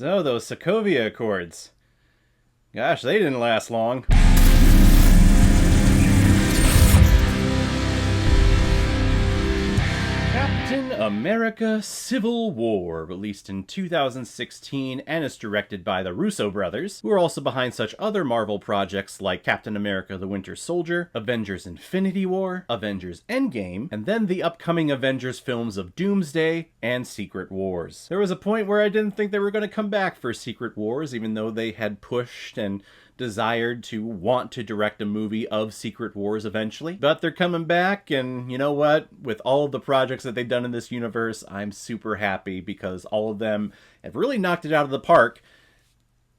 So, those Sokovia Accords. Gosh, they didn't last long. Captain America Civil War, released in 2016 and is directed by the Russo brothers, who are also behind such other Marvel projects like Captain America the Winter Soldier, Avengers Infinity War, Avengers Endgame, and then the upcoming Avengers films of Doomsday and Secret Wars. There was a point where I didn't think they were going to come back for Secret Wars, even though they had pushed and desired to want to direct a movie of Secret Wars eventually. But they're coming back, and you know what? With all of the projects that they've done in this universe, I'm super happy because all of them have really knocked it out of the park,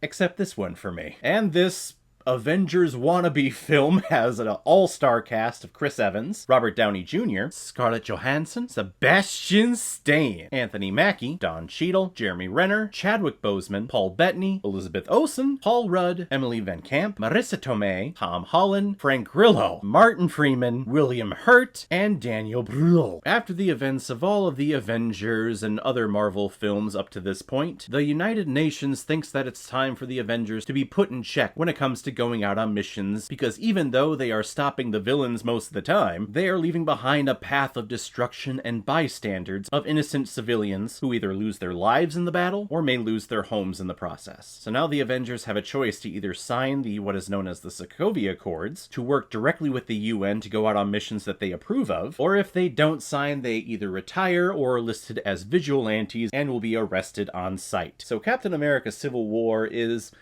except this one for me. And this Avengers wannabe film has an all-star cast of Chris Evans, Robert Downey Jr., Scarlett Johansson, Sebastian Stan, Anthony Mackie, Don Cheadle, Jeremy Renner, Chadwick Boseman, Paul Bettany, Elizabeth Olsen, Paul Rudd, Emily Van Camp, Marissa Tomei, Tom Holland, Frank Grillo, Martin Freeman, William Hurt, and Daniel Bruhl. After the events of all of the Avengers and other Marvel films up to this point, the United Nations thinks that it's time for the Avengers to be put in check when it comes to going out on missions, because even though they are stopping the villains most of the time, they are leaving behind a path of destruction and bystanders of innocent civilians who either lose their lives in the battle or may lose their homes in the process. So now the Avengers have a choice to either sign the what is known as the Sokovia Accords to work directly with the UN to go out on missions that they approve of, or if they don't sign, they either retire or are listed as vigilantes and will be arrested on sight. So Captain America Civil War is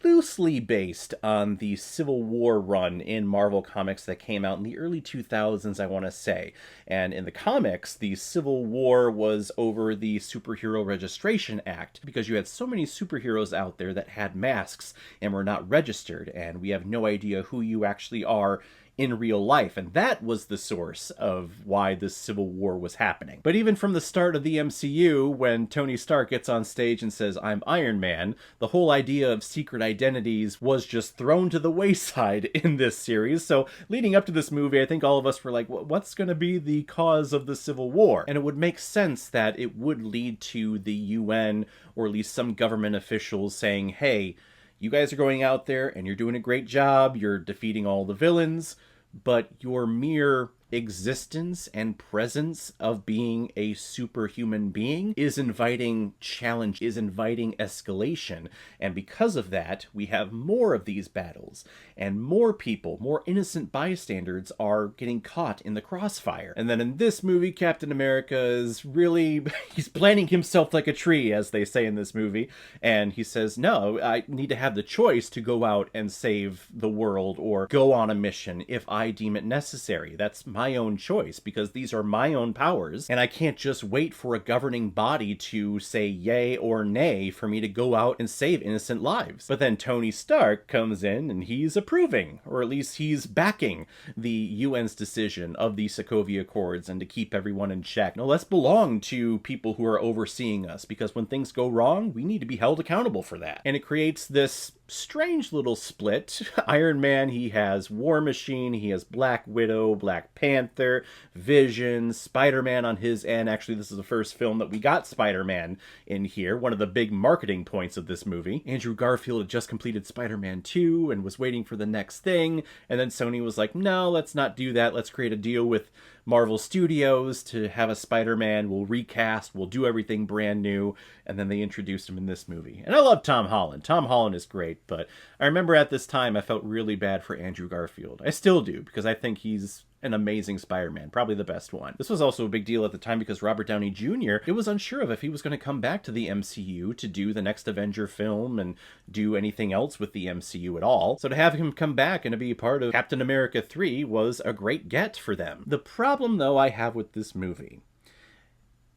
loosely based on the Civil War run in Marvel Comics that came out in the early 2000s, I want to say. And in the comics, the Civil War was over the Superhero Registration Act, because you had so many superheroes out there that had masks and were not registered, and we have no idea who you actually are in real life, and that was the source of why this Civil War was happening. But even from the start of the MCU, when Tony Stark gets on stage and says, "I'm Iron Man," the whole idea of secret identities was just thrown to the wayside in this series. So leading up to this movie, I think all of us were like, what's going to be the cause of the Civil War? And it would make sense that it would lead to the UN, or at least some government officials saying, hey, you guys are going out there and you're doing a great job, you're defeating all the villains, but your mere existence and presence of being a superhuman being is inviting challenge, is inviting escalation. And because of that, we have more of these battles, and more people, more innocent bystanders are getting caught in the crossfire. And then in this movie, Captain America is really, he's planting himself like a tree, as they say in this movie, and he says, no, I need to have the choice to go out and save the world or go on a mission if I deem it necessary. That's my own choice, because these are my own powers, and I can't just wait for a governing body to say yay or nay for me to go out and save innocent lives. But then Tony Stark comes in and he's approving, or at least he's backing the UN's decision of the Sokovia Accords and to keep everyone in check. No, let's belong to people who are overseeing us, because when things go wrong, we need to be held accountable for that. And it creates this strange little split. Iron Man, he has War Machine, he has Black Widow, Black Panther, Vision, Spider-Man on his end. Actually, this is the first film that we got Spider-Man in here, one of the big marketing points of this movie. Andrew Garfield had just completed Spider-Man 2 and was waiting for the next thing, and then Sony was like, no, let's not do that, let's create a deal with Marvel Studios to have a Spider-Man, we'll recast, we'll do everything brand new, and then they introduced him in this movie. And I love Tom Holland. Tom Holland is great, but I remember at this time I felt really bad for Andrew Garfield. I still do, because I think he's an amazing Spider-Man, probably the best one. This was also a big deal at the time because Robert Downey Jr., it was unsure of if he was going to come back to the MCU to do the next Avenger film and do anything else with the MCU at all. So to have him come back and to be a part of Captain America 3 was a great get for them. The problem, though, I have with this movie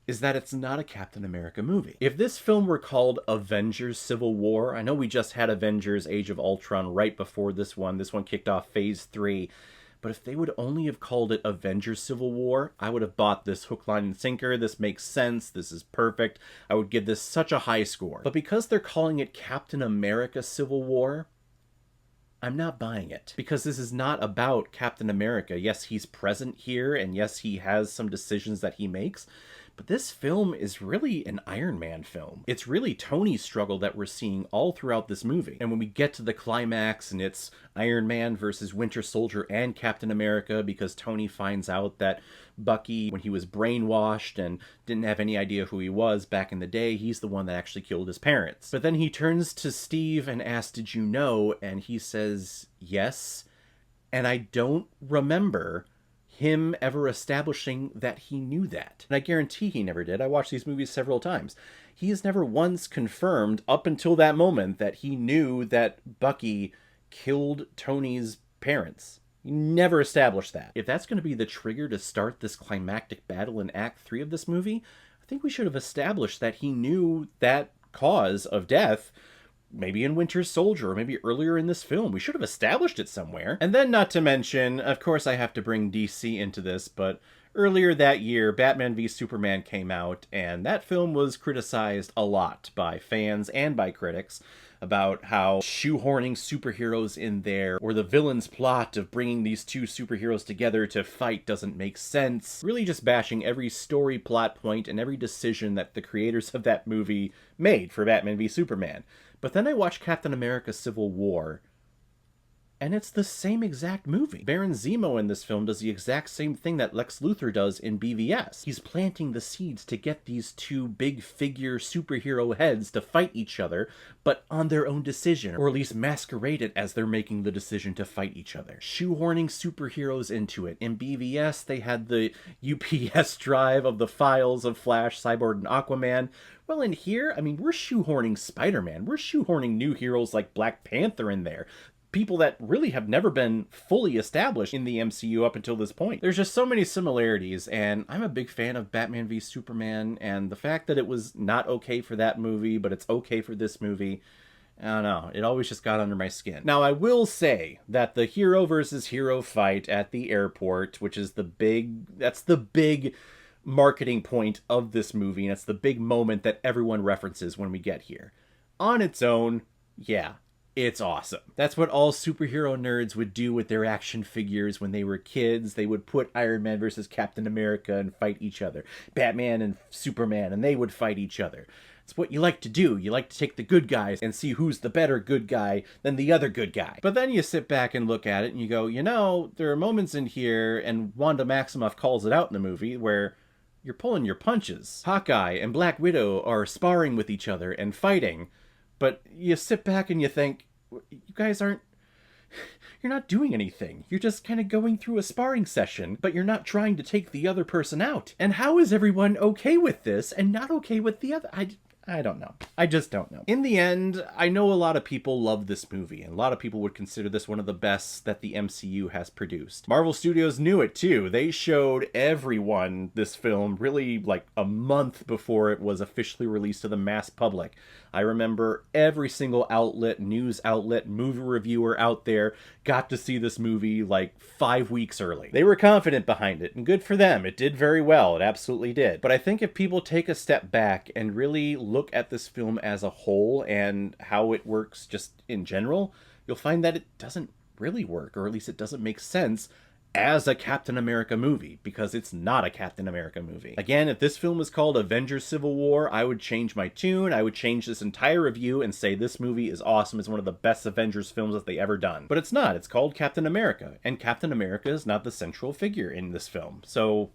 is that it's not a Captain America movie. If this film were called Avengers Civil War, I know we just had Avengers Age of Ultron right before this one kicked off Phase 3, but if they would only have called it Avengers Civil War, I would have bought this hook, line, and sinker. This makes sense. This is perfect. I would give this such a high score. But because they're calling it Captain America Civil War, I'm not buying it. Because this is not about Captain America. Yes, he's present here, and yes, he has some decisions that he makes, But this film is really an Iron Man film. It's really Tony's struggle that we're seeing all throughout this movie. And when we get to the climax and it's Iron Man versus Winter Soldier and Captain America, because Tony finds out that Bucky, when he was brainwashed and didn't have any idea who he was back in the day, he's the one that actually killed his parents. But then he turns to Steve and asks, "Did you know?" And he says, "Yes." And I don't remember him ever establishing that he knew that. And I guarantee he never did. I watched these movies several times. He has never once confirmed up until that moment that he knew that Bucky killed Tony's parents. He never established that. If that's going to be the trigger to start this climactic battle in Act 3 of this movie, I think we should have established that he knew that cause of death, maybe in Winter Soldier, or maybe earlier in this film. We should have established it somewhere. And then, not to mention, of course I have to bring DC into this, but earlier that year, Batman v Superman came out, and that film was criticized a lot by fans and by critics about how shoehorning superheroes in there, or the villain's plot of bringing these two superheroes together to fight doesn't make sense. Really just bashing every story plot point and every decision that the creators of that movie made for Batman v Superman. But then I watched Captain America Civil War, and it's the same exact movie. Baron Zemo in this film does the exact same thing that Lex Luthor does in BVS. He's planting the seeds to get these two big figure superhero heads to fight each other, but on their own decision, or at least masquerade it as they're making the decision to fight each other. Shoehorning superheroes into it. In BVS, they had the UPS drive of the files of Flash, Cyborg, and Aquaman. Well, in here, I mean, we're shoehorning Spider-Man. We're shoehorning new heroes like Black Panther in there. People that really have never been fully established in the MCU up until this point. There's just so many similarities, and I'm a big fan of Batman v Superman, and the fact that it was not okay for that movie, but it's okay for this movie, I don't know, it always just got under my skin. Now, I will say that the hero versus hero fight at the airport, which is that's the big marketing point of this movie, and it's the big moment that everyone references when we get here. On its own, yeah, it's awesome. That's what all superhero nerds would do with their action figures when they were kids. They would put Iron Man versus Captain America and fight each other. Batman and Superman, and they would fight each other. It's what you like to do. You like to take the good guys and see who's the better good guy than the other good guy. But then you sit back and look at it and you go, you know, there are moments in here, and Wanda Maximoff calls it out in the movie, where you're pulling your punches. Hawkeye and Black Widow are sparring with each other and fighting. But you sit back and you think, you guys you're not doing anything. You're just kind of going through a sparring session, but you're not trying to take the other person out. And how is everyone okay with this and not okay with the other? I don't know. I just don't know. In the end, I know a lot of people love this movie, and a lot of people would consider this one of the best that the MCU has produced. Marvel Studios knew it too. They showed everyone this film really like a month before it was officially released to the mass public. I remember every single outlet, news outlet, movie reviewer out there got to see this movie like 5 weeks early. They were confident behind it, and good for them. It did very well. It absolutely did. But I think if people take a step back and really look at this film as a whole and how it works just in general, you'll find that it doesn't really work, or at least it doesn't make sense as a Captain America movie, because it's not a Captain America movie. Again, if this film was called Avengers Civil War, I would change my tune. I would change this entire review and say this movie is awesome. It's one of the best Avengers films that they ever done. But it's not. It's called Captain America, and Captain America is not the central figure in this film. So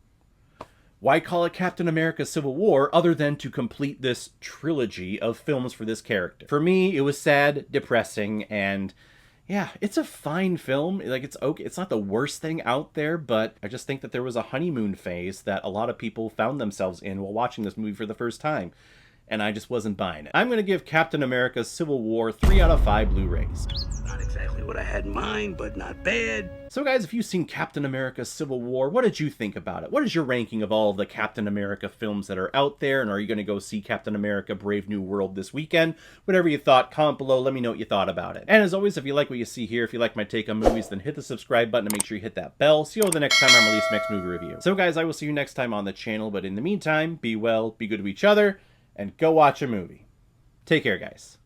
why call it Captain America Civil War other than to complete this trilogy of films for this character? For me, it was sad, depressing, and yeah, it's a fine film. Like, it's okay. It's not the worst thing out there, but I just think that there was a honeymoon phase that a lot of people found themselves in while watching this movie for the first time, and I just wasn't buying it. I'm going to give Captain America Civil War 3 out of 5 Blu-rays. Not exactly what I had in mind, but not bad. So guys, if you've seen Captain America Civil War, what did you think about it? What is your ranking of all of the Captain America films that are out there? And are you going to go see Captain America Brave New World this weekend? Whatever you thought, comment below. Let me know what you thought about it. And as always, if you like what you see here, if you like my take on movies, then hit the subscribe button and make sure you hit that bell. See you all the next time I release next movie review. So guys, I will see you next time on the channel. But in the meantime, be well, be good to each other, and go watch a movie. Take care, guys.